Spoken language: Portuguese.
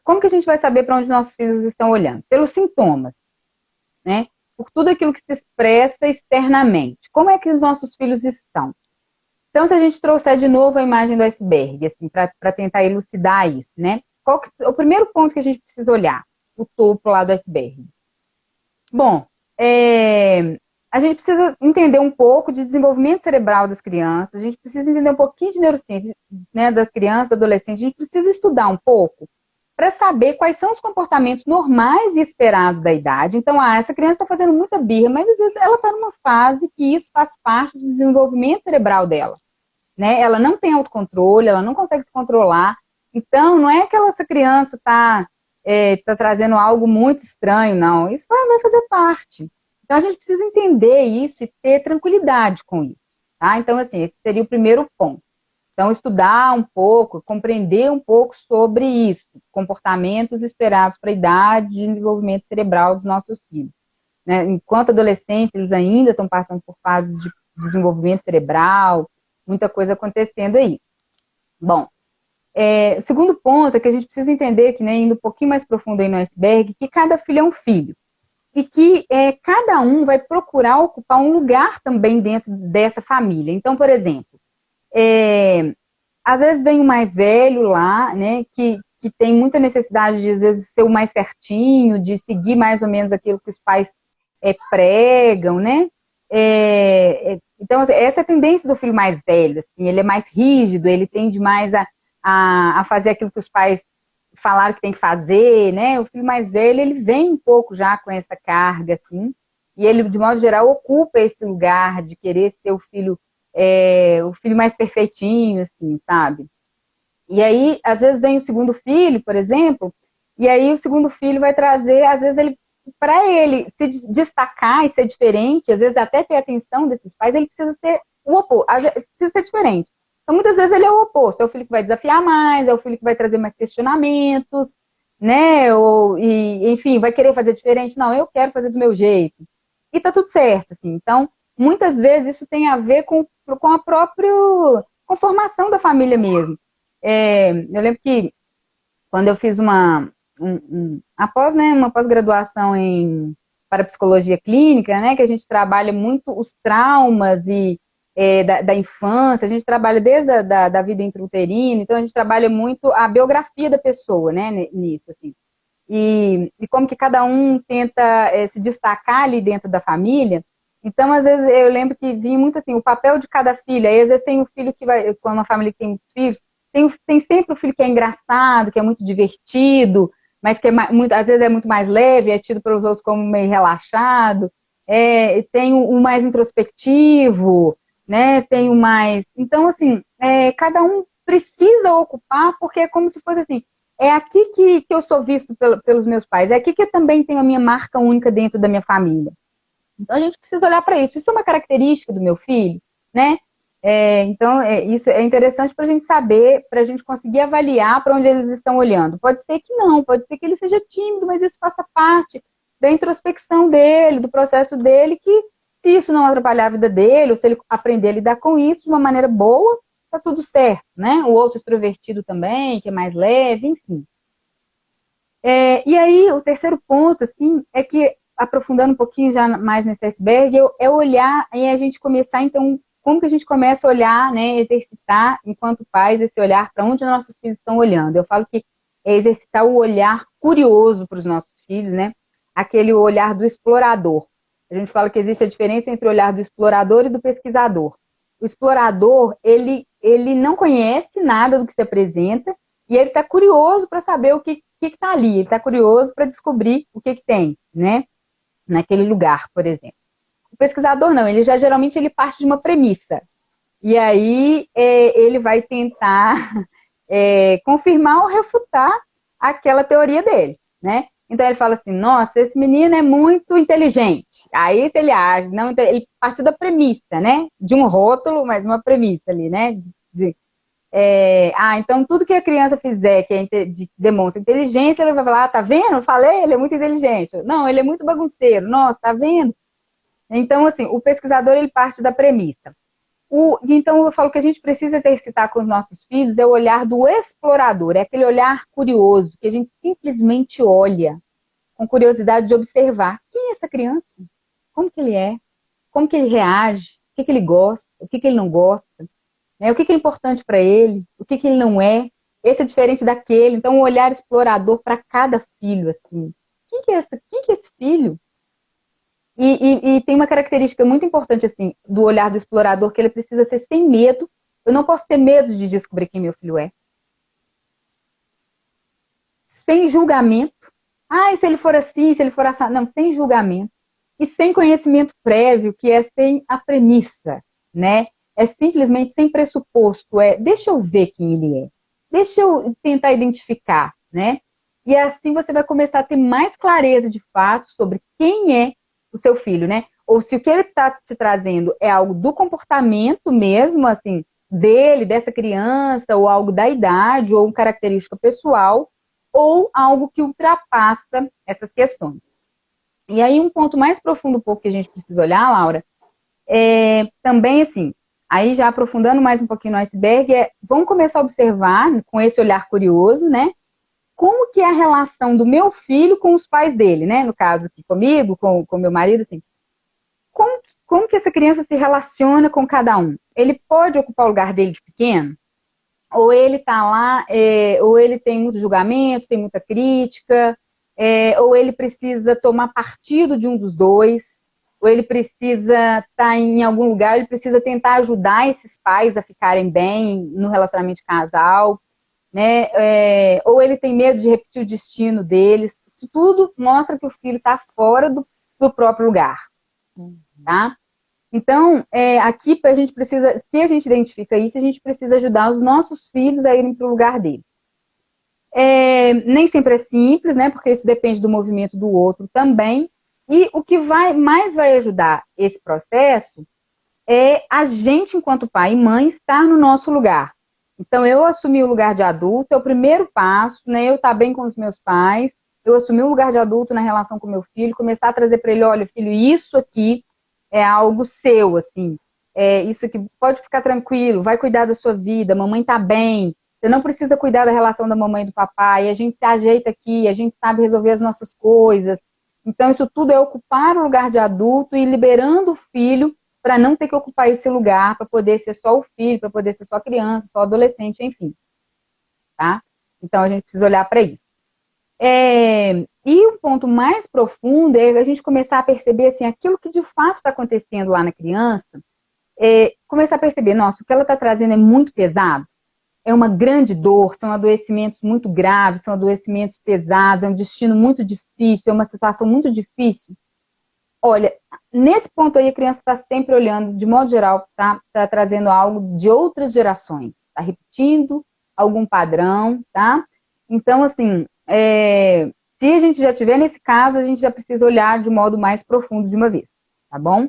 como que a gente vai saber para onde nossos filhos estão olhando? Pelos sintomas, né? Por tudo aquilo que se expressa externamente. Como é que os nossos filhos estão? Então, se a gente trouxer de novo a imagem do iceberg, assim, para tentar elucidar isso, né? O primeiro ponto que a gente precisa olhar? O topo lá do iceberg. Bom, a gente precisa entender um pouco de desenvolvimento cerebral das crianças, a gente precisa entender um pouquinho de neurociência, né, da criança, do adolescente, a gente precisa estudar um pouco para saber quais são os comportamentos normais e esperados da idade. Então, essa criança está fazendo muita birra, mas às vezes ela está numa fase que isso faz parte do desenvolvimento cerebral dela, né? Ela não tem autocontrole, ela não consegue se controlar. Então, não é que essa criança está trazendo algo muito estranho, não. Isso vai fazer parte. Então, a gente precisa entender isso e ter tranquilidade com isso, tá? Então, assim, esse seria o primeiro ponto. Então, estudar um pouco, compreender um pouco sobre isso, comportamentos esperados para a idade de desenvolvimento cerebral dos nossos filhos, né? Enquanto adolescentes, eles ainda estão passando por fases de desenvolvimento cerebral, muita coisa acontecendo aí. Bom, o segundo ponto é que a gente precisa entender, que, né, indo um pouquinho mais profundo aí no iceberg, que cada filho é um filho. E que cada um vai procurar ocupar um lugar também dentro dessa família. Então, por exemplo, às vezes vem o mais velho lá, né, que tem muita necessidade de, às vezes, ser o mais certinho, de seguir mais ou menos aquilo que os pais pregam, né? Então, essa é a tendência do filho mais velho, assim, ele é mais rígido, ele tende mais a fazer aquilo que os pais falaram que tem que fazer, né? O filho mais velho, ele vem um pouco já com essa carga, assim, e ele, de modo geral, ocupa esse lugar de querer ser o filho mais perfeitinho, assim, sabe? E aí, às vezes, vem o segundo filho, por exemplo, e aí o segundo filho vai trazer, às vezes, para ele se destacar e ser diferente, às vezes até ter a atenção desses pais, ele precisa ser o oposto, precisa ser diferente. Então, muitas vezes ele é o oposto, é o filho que vai desafiar mais, é o filho que vai trazer mais questionamentos, né? Enfim, vai querer fazer diferente. Não, eu quero fazer do meu jeito. E tá tudo certo, assim. Então, muitas vezes isso tem a ver com a própria conformação da família mesmo. Eu lembro que quando eu fiz uma pós-graduação em parapsicologia clínica, né, que a gente trabalha muito os traumas da infância, a gente trabalha desde da vida intrauterina, então a gente trabalha muito a biografia da pessoa, né, nisso, assim. E como que cada um tenta se destacar ali dentro da família. Então, às vezes, eu lembro que vinha muito assim, o papel de cada filho. Aí, às vezes, tem um filho que vai, com uma família que tem muitos filhos, tem sempre o filho que é engraçado, que é muito divertido, mas que às vezes é muito mais leve, é tido pelos outros como meio relaxado. Tem o mais introspectivo, né? Tem o mais... Então, assim, cada um precisa ocupar, porque é como se fosse assim, é aqui que eu sou visto pelos meus pais, é aqui que eu também tenho a minha marca única dentro da minha família. Então, a gente precisa olhar para isso. Isso é uma característica do meu filho, né? Então, isso é interessante para a gente saber, para a gente conseguir avaliar para onde eles estão olhando. Pode ser que não, pode ser que ele seja tímido, mas isso faça parte da introspecção dele, do processo dele, que se isso não atrapalhar a vida dele, ou se ele aprender a lidar com isso de uma maneira boa, tá tudo certo, né? O outro extrovertido também, que é mais leve, enfim. E aí, o terceiro ponto, assim, é que, aprofundando um pouquinho já mais nesse iceberg, é olhar e a gente começar, então, como que a gente começa a olhar, né, exercitar, enquanto pais, esse olhar para onde nossos filhos estão olhando. Eu falo que é exercitar o olhar curioso para os nossos filhos, né, aquele olhar do explorador. A gente fala que existe a diferença entre o olhar do explorador e do pesquisador. O explorador, ele não conhece nada do que se apresenta e ele está curioso para saber o que está ali. Ele está curioso para descobrir o que tem, né, naquele lugar, por exemplo. O pesquisador não, ele já geralmente ele parte de uma premissa. E aí ele vai tentar confirmar ou refutar aquela teoria dele, né? Então ele fala assim, nossa, esse menino é muito inteligente. Aí se ele age, não, ele partiu da premissa, né? De um rótulo, mas uma premissa ali, né? Então tudo que a criança fizer que demonstra inteligência, ele vai falar, tá vendo? Eu falei, ele é muito inteligente. Não, ele é muito bagunceiro. Nossa, tá vendo? Então, assim, o pesquisador, ele parte da premissa. Então, eu falo que a gente precisa exercitar com os nossos filhos é o olhar do explorador, é aquele olhar curioso, que a gente simplesmente olha com curiosidade de observar quem é essa criança, como que ele é, como que ele reage, o que ele gosta, o que ele não gosta, né? O que é importante para ele, o que ele não é. Esse é diferente daquele. Então, um olhar explorador para cada filho, assim. Quem que é esse filho? E tem uma característica muito importante, assim, do olhar do explorador, que ele precisa ser sem medo. Eu não posso ter medo de descobrir quem meu filho é. Sem julgamento. Ah, e se ele for assim, se ele for assim. Não, sem julgamento. E sem conhecimento prévio, que é sem a premissa, né? É simplesmente sem pressuposto. Deixa eu ver quem ele é. Deixa eu tentar identificar, né? E assim você vai começar a ter mais clareza de fato sobre quem é o seu filho, né? Ou se o que ele está te trazendo é algo do comportamento mesmo, assim, dele, dessa criança, ou algo da idade, ou uma característica pessoal, ou algo que ultrapassa essas questões. E aí um ponto mais profundo um pouco que a gente precisa olhar, Laura, também assim, aí já aprofundando mais um pouquinho no iceberg, vamos começar a observar, com esse olhar curioso, né? Como que é a relação do meu filho com os pais dele, né? No caso aqui comigo, com meu marido, assim. Como que essa criança se relaciona com cada um? Ele pode ocupar o lugar dele de pequeno? Ou ele tá lá, ou ele tem muito julgamento, tem muita crítica, ou ele precisa tomar partido de um dos dois, ou ele precisa estar em algum lugar, ele precisa tentar ajudar esses pais a ficarem bem no relacionamento de casal, né? Ou ele tem medo de repetir o destino deles. Isso tudo mostra que o filho está fora do próprio lugar, tá? Então, aqui a gente precisa, se a gente identifica isso, a gente precisa ajudar os nossos filhos a irem para o lugar dele. Nem sempre é simples, né? Porque isso depende do movimento do outro também. E o que mais vai ajudar esse processo é a gente, enquanto pai e mãe, estar no nosso lugar. Então, eu assumir o lugar de adulto é o primeiro passo, né? Eu estar bem com os meus pais, eu assumir o lugar de adulto na relação com meu filho, começar a trazer para ele, olha, filho, isso aqui é algo seu, assim. Isso aqui pode ficar tranquilo, vai cuidar da sua vida, a mamãe tá bem, você não precisa cuidar da relação da mamãe e do papai, a gente se ajeita aqui, a gente sabe resolver as nossas coisas. Então, isso tudo é ocupar o lugar de adulto e liberando o filho para não ter que ocupar esse lugar, para poder ser só o filho, para poder ser só a criança, só adolescente, enfim. Tá? Então, a gente precisa olhar para isso. E um ponto mais profundo é a gente começar a perceber assim, aquilo que de fato está acontecendo lá na criança, começar a perceber, nossa, o que ela está trazendo é muito pesado, é uma grande dor, são adoecimentos muito graves, são adoecimentos pesados, é um destino muito difícil, é uma situação muito difícil. Olha, nesse ponto aí a criança está sempre olhando, de modo geral, tá trazendo algo de outras gerações, está repetindo algum padrão, tá? Então, assim, se a gente já tiver nesse caso, a gente já precisa olhar de modo mais profundo de uma vez, tá bom?